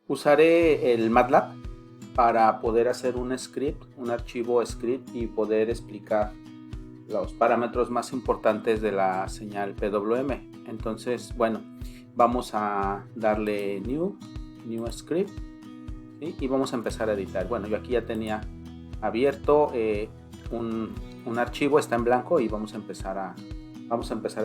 Usaré el MATLAB para poder hacer un script, un archivo script y poder explicar los parámetros más importantes de la señal PWM. Entonces, bueno, vamos a darle New Script, ¿sí? Y vamos a empezar a editar. Bueno, yo aquí ya tenía abierto un archivo, está en blanco y vamos a empezar a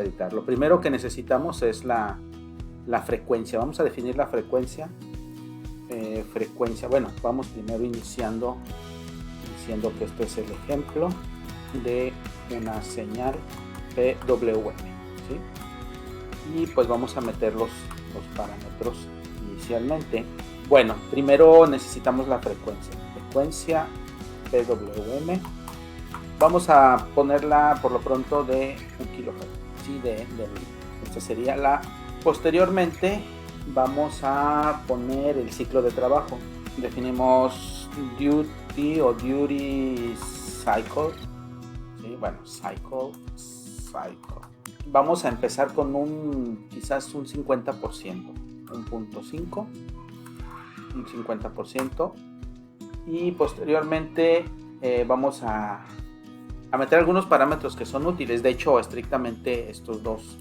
editar. Lo primero que necesitamos es la frecuencia. Vamos a definir la frecuencia. Bueno, vamos primero diciendo que este es el ejemplo de una señal PWM, ¿sí? Y pues vamos a meter los parámetros inicialmente. Bueno, primero necesitamos la frecuencia PWM. Vamos a ponerla por lo pronto de 1 kHz, ¿sí? Esta sería la. Posteriormente vamos a poner el ciclo de trabajo. Definimos duty o duty cycle, ¿sí? Bueno, cycle. Vamos a empezar con quizás un 50%, 1.5, un 50%, y posteriormente vamos a meter algunos parámetros que son útiles. De hecho, estrictamente estos dos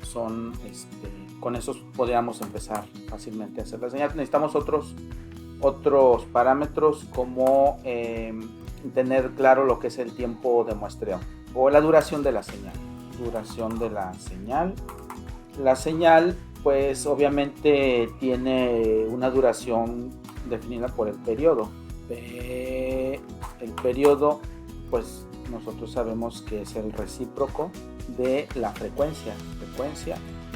son, con esos podríamos empezar fácilmente a hacer la señal. Necesitamos otros parámetros como tener claro lo que es el tiempo de muestreo o la duración de la señal. La señal pues obviamente tiene una duración definida por el periodo. El periodo pues nosotros sabemos que es el recíproco de la frecuencia.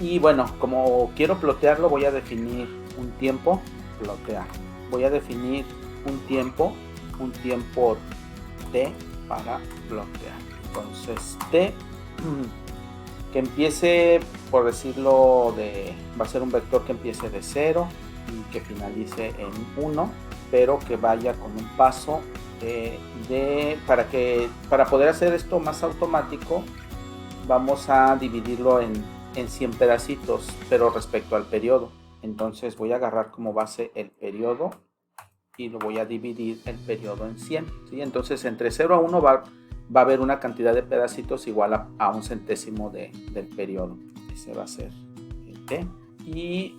Y bueno, como quiero plotearlo, voy a definir un tiempo. Voy a definir un tiempo t para plotear. Entonces t que empiece, por decirlo, va a ser un vector que empiece de 0 y que finalice en 1, pero que vaya con un paso para poder hacer esto más automático. Vamos a dividirlo en 100 pedacitos, pero respecto al periodo. Entonces voy a agarrar como base el periodo y lo voy a dividir el periodo en 100, ¿sí? Entonces entre 0 a 1 va a haber una cantidad de pedacitos igual a un centésimo del periodo. Ese va a ser el t. Y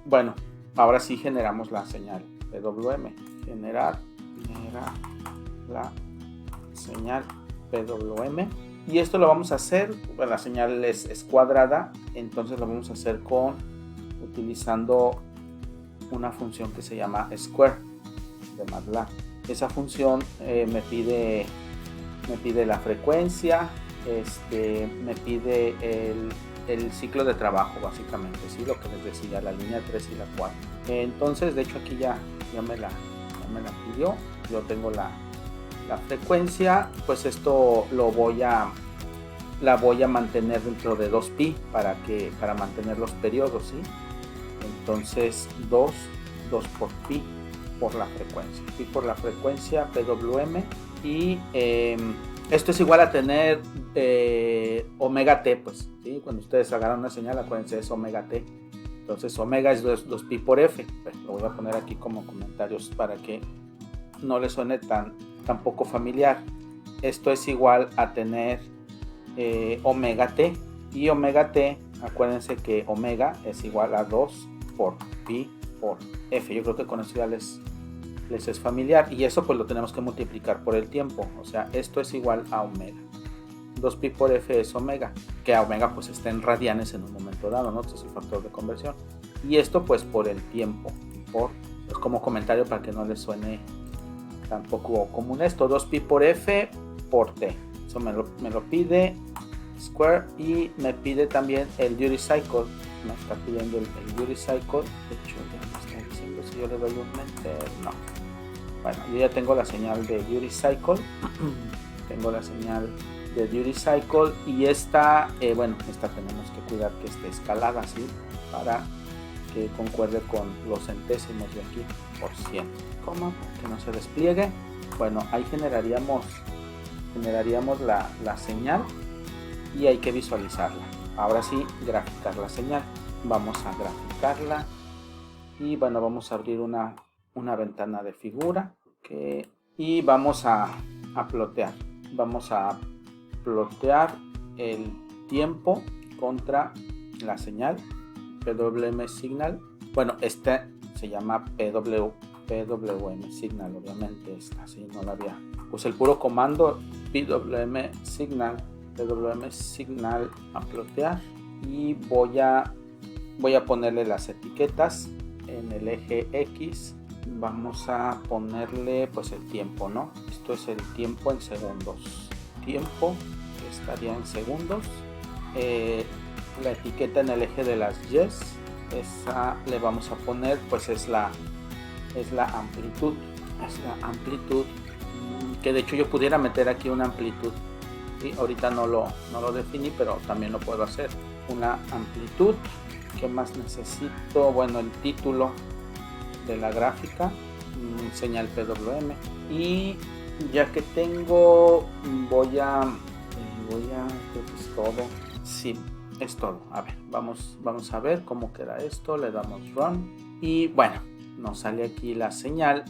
bueno, ahora sí generamos la señal PWM. Generar la señal PWM. Y esto lo vamos a hacer, bueno, la señal es cuadrada, entonces lo vamos a hacer utilizando una función que se llama square de MATLAB. Esa función me pide la frecuencia, me pide el ciclo de trabajo básicamente, ¿sí? Lo que les decía, la línea 3 y la 4. Entonces, de hecho aquí ya me la pidió. Yo tengo la frecuencia, pues esto la voy a mantener dentro de 2pi para mantener los periodos, ¿sí? Entonces 2 por pi por la frecuencia, pi por la frecuencia PWM, y esto es igual a tener omega t, pues, ¿sí? Cuando ustedes agarran una señal, acuérdense, es omega t. Entonces omega es 2pi por f. Pues, lo voy a poner aquí como comentarios para que no les suene tan poco familiar. Esto es igual a tener omega t, y omega t, acuérdense que omega es igual a 2 por pi por f. Yo creo que con esto ya les es familiar, y eso pues lo tenemos que multiplicar por el tiempo. O sea, esto es igual a omega. 2pi por f es omega, que a omega pues está en radianes en un momento dado, ¿no? Este es el factor de conversión. Y esto pues por el tiempo, pues como comentario para que no les suene tampoco común esto. 2pi por f por t. Eso me lo pide Square, y me pide también el duty cycle. Me está pidiendo el duty cycle. De hecho ya me está diciendo si yo le doy un enter. No. Bueno, yo ya tengo la señal de duty cycle. Tengo la señal de duty cycle, y esta tenemos que cuidar que esté escalada, ¿sí? Para que concuerde con los centésimos de aquí por 100, que no se despliegue. Bueno, ahí generaríamos la señal, y hay que visualizarla. Ahora sí, graficar la señal. Vamos a graficarla Y bueno, vamos a abrir una ventana de figura y vamos a plotear. Vamos a plotear el tiempo contra la señal PWM signal. Bueno, este se llama PWM signal, obviamente esta, sí, no la había. Pues el puro comando PWM signal a plotear, y voy a ponerle las etiquetas en el eje X. Vamos a ponerle pues el tiempo, ¿no? Esto es el tiempo en segundos. Tiempo estaría en segundos. La etiqueta en el eje de las Yes, esa le vamos a poner pues es la amplitud. Es la amplitud, que de hecho yo pudiera meter aquí una amplitud, ¿sí? Ahorita no lo definí, pero también lo puedo hacer. Una amplitud. ¿Qué más necesito? Bueno, el título de la gráfica, señal PWM, y ya que tengo voy a creo que es todo. Sí, es todo. A ver, vamos a ver cómo queda esto. Le damos run y bueno, nos sale aquí la señal.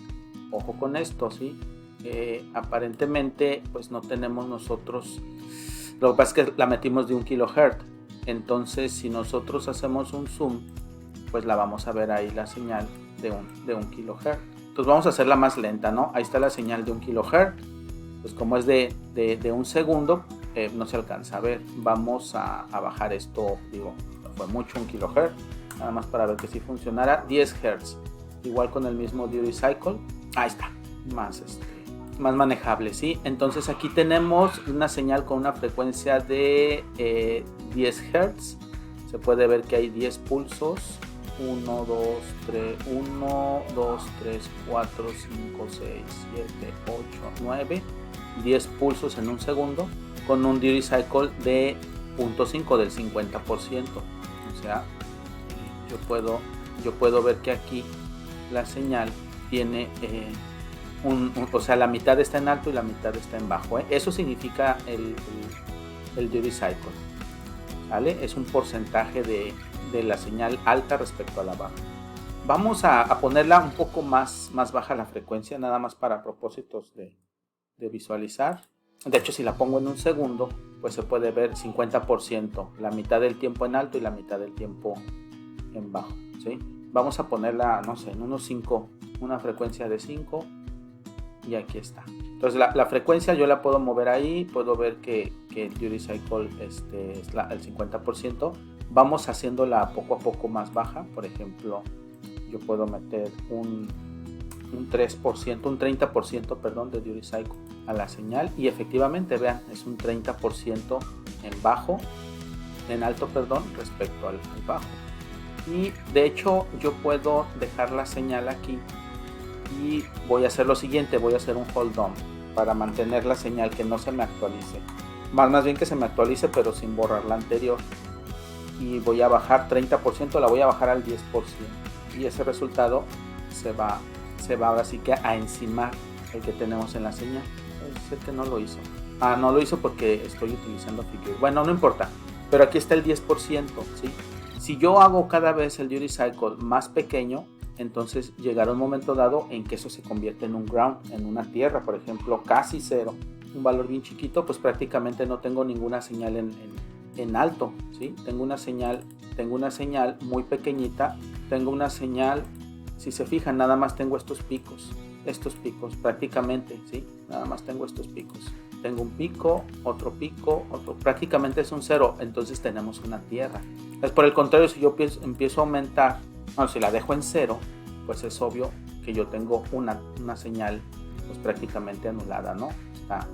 Ojo con esto, ¿sí? Aparentemente pues no tenemos nosotros, lo que pasa es que la metimos de 1 kHz. Entonces si nosotros hacemos un zoom, pues la vamos a ver ahí la señal de 1 kHz. Entonces vamos a hacerla más lenta, ¿no? Ahí está la señal de 1 kHz. Pues como es de 1 segundo, no se alcanza a ver. Vamos a bajar esto, digo, no fue mucho, 1 kHz, nada más para ver que sí funcionara. 10 Hz, igual con el mismo duty cycle. Ahí está, más manejable, ¿sí? Entonces aquí tenemos una señal con una frecuencia de 10 Hz. Se puede ver que hay 10 pulsos. 1, 2, 3, 4, 5, 6, 7, 8, 9. 10 pulsos en un segundo con un duty cycle de 0.5, del 50%. O sea, yo puedo ver que aquí la señal tiene o sea, la mitad está en alto y la mitad está en bajo, ¿eh? Eso significa el duty cycle, ¿vale? Es un porcentaje de la señal alta respecto a la baja. Vamos a ponerla un poco más baja la frecuencia, nada más para propósitos de visualizar. De hecho, si la pongo en un segundo, pues se puede ver 50%, la mitad del tiempo en alto y la mitad del tiempo en bajo, ¿sí? Vamos a ponerla, no sé, en unos 5, una frecuencia de 5, y aquí está. Entonces la frecuencia yo la puedo mover ahí, puedo ver que el duty cycle es el 50%. Vamos haciéndola poco a poco más baja. Por ejemplo, yo puedo meter un 3%, un 30%, perdón, de duty cycle a la señal, y efectivamente, vean, es un 30% en alto, perdón, respecto al bajo. Y de hecho yo puedo dejar la señal aquí y voy a hacer lo siguiente, voy a hacer un hold on para mantener la señal, que no se me actualice, más bien que se me actualice pero sin borrar la anterior, y voy a bajar 30%, la voy a bajar al 10%, y ese resultado se va ahora sí que a encimar el que tenemos en la señal. Sé que no lo hizo, no lo hizo porque estoy utilizando figure, bueno, no importa, pero aquí está el 10%, ¿sí? Si yo hago cada vez el duty cycle más pequeño, entonces llegará un momento dado en que eso se convierte en un ground, en una tierra, por ejemplo, casi cero, un valor bien chiquito, pues prácticamente no tengo ninguna señal en alto, ¿sí? Tengo una señal muy pequeñita, tengo una señal, si se fijan, nada más tengo estos picos prácticamente, ¿sí? Nada más tengo estos picos. Tengo un pico, otro, prácticamente es un cero, entonces tenemos una tierra. Es por el contrario, si yo empiezo a aumentar, si la dejo en cero, pues es obvio que yo tengo una señal pues prácticamente anulada, ¿no? Está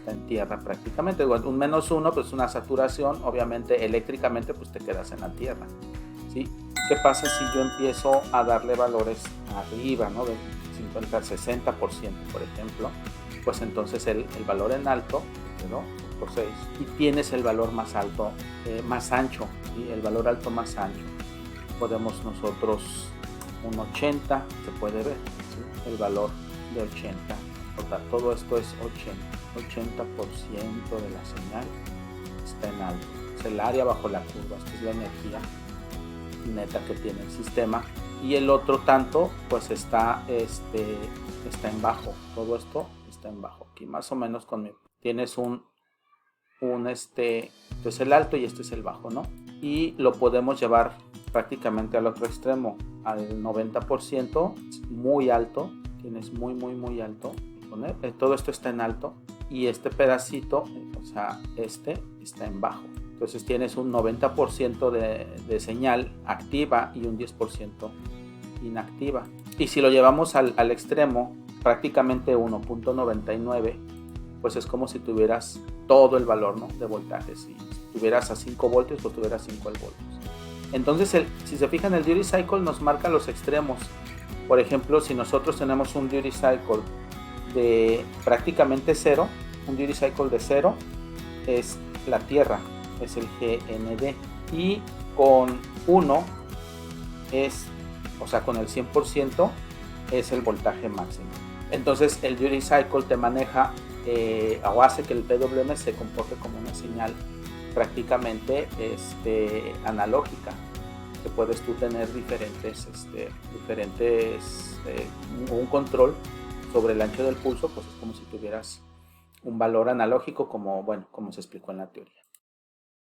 en tierra prácticamente. Un -1 pues una saturación, obviamente eléctricamente pues te quedas en la tierra, ¿sí? ¿Qué pasa si yo empiezo a darle valores arriba, ¿no? De 50 al 60%, por ejemplo, pues entonces el valor en alto, ¿no? Por 6, y tienes el valor más alto, más ancho, ¿sí? El valor alto más ancho. Podemos nosotros un 80, se puede ver, ¿sí? El valor de 80, todo esto es 80% de la señal está en alto. Es el área bajo la curva, esta es la energía neta que tiene el sistema y el otro tanto pues está en bajo. Todo esto está en bajo. Aquí más o menos tienes esto es el alto y este es el bajo, ¿no? Y lo podemos llevar prácticamente al otro extremo, al 90%, muy alto, tienes muy alto. Todo esto está en alto y este pedacito, o sea, está en bajo. Entonces tienes un 90% de señal activa y un 10% inactiva. Y si lo llevamos al extremo, prácticamente 1.99, pues es como si tuvieras todo el valor, ¿no?, de voltaje. Si tuvieras a 5 voltios, pues tuvieras 5 voltios. Entonces, si se fijan, el duty cycle nos marca los extremos. Por ejemplo, si nosotros tenemos un duty cycle de prácticamente 0, un duty cycle de 0 es la Tierra, es el GND, y con 1 con el 100% es el voltaje máximo. Entonces el duty cycle te maneja o hace que el PWM se comporte como una señal prácticamente analógica, que puedes tú tener un control sobre el ancho del pulso, pues es como si tuvieras un valor analógico como se explicó en la teoría.